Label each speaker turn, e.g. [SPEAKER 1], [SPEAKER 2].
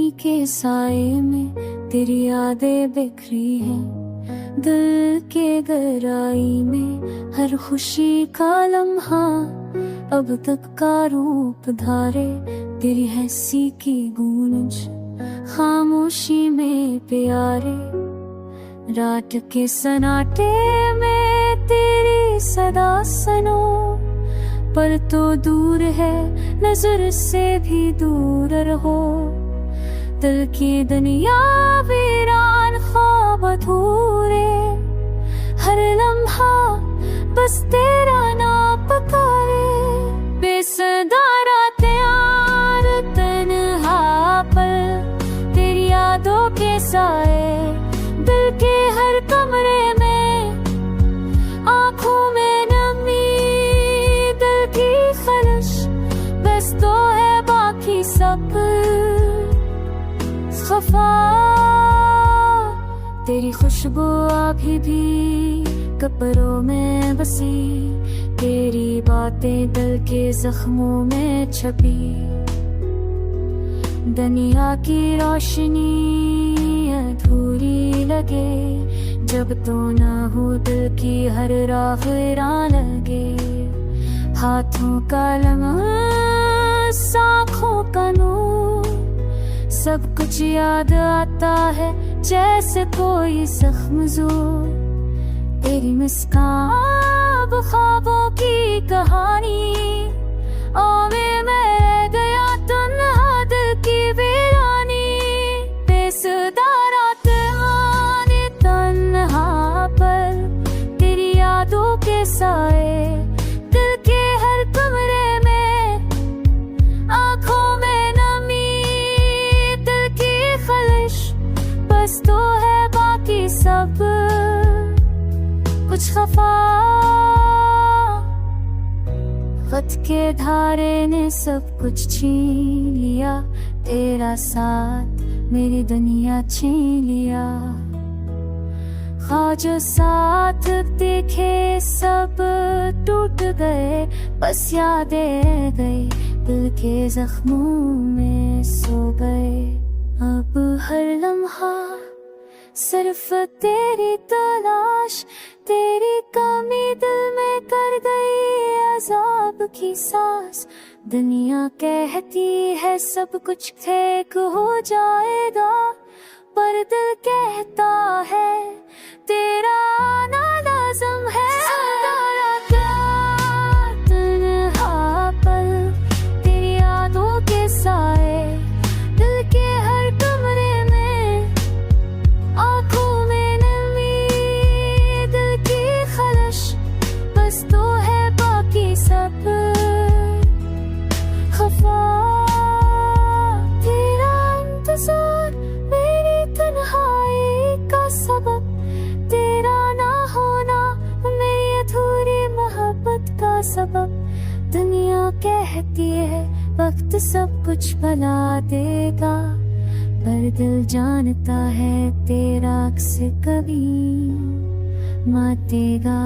[SPEAKER 1] उन्हीं के साए में तेरी यादें बिखरी हैं। दिल के गहराई में हर खुशी का लम्हा अब तक का रूप धारे। तेरी हंसी की गूंज खामोशी में प्यारे। रात के सन्नाटे में तेरी सदा सनो, पर तो दूर है नजर से भी दूर रहो। दिल की दुनिया वीरान ख्वाब अधूरे, हर लम्हा बस तेरा नाम पुकारे। बेसुरा रातें यार तन्हा पल, तेरी यादों के साए दिल के हर कमरे में। आँखों में नमी दिल की खलिश, बस तो है बाकी सब खफा। तेरी खुशबू अभी भी कपड़ों में बसी, तेरी बातें दिल के जख्मों में छपी। दुनिया की रोशनी अधूरी लगे, जब तो ना हो दिल की हर राह वीरान लगे। हाथों का लम्हा आँखों का नूर, सब कुछ याद आता है जैसे कोई जख्म ज़ोर। तेरी मुस्कान ख्वाबों की कहानी, और मैं रह गया तन्हा दिल की वीरानी। बेसुरा रातें आने तन्हा पल, तेरी यादों के साए दिल के हर कमरे में। आँखों में नमी दिल की खलिश, बस तो है बाकी सब कुछ खफा। खत के धारे ने सब कुछ छीन लिया, तेरा साथ मेरी दुनिया छीन लिया। ख्वाजों साथ देखे सब टूट गए, बस यादें गई दिल के जख्मों में सो गए। अब हर लम्हा सिर्फ तेरी तलाश, तेरी कमी दिल में कर गई अज़ाब की सांस। दुनिया कहती है सब कुछ ठीक हो जाएगा, पर दिल कहता है तेरा आना लाज़िम है। तन्हा पल, तेरी यादों के साए दिल के हर कमरे में। आँखों में नमी दिल की खलिश, बस तो है बाकी सब खफा। तेरा इंतजार मेरी तन्हाई का सबब, तेरा ना होना मेरी अधूरी मोहब्बत का सबब। दुनिया कहती है वक्त सब कुछ भुला देगा, पर दिल जानता है तेरा अक्स कभी मातेगा।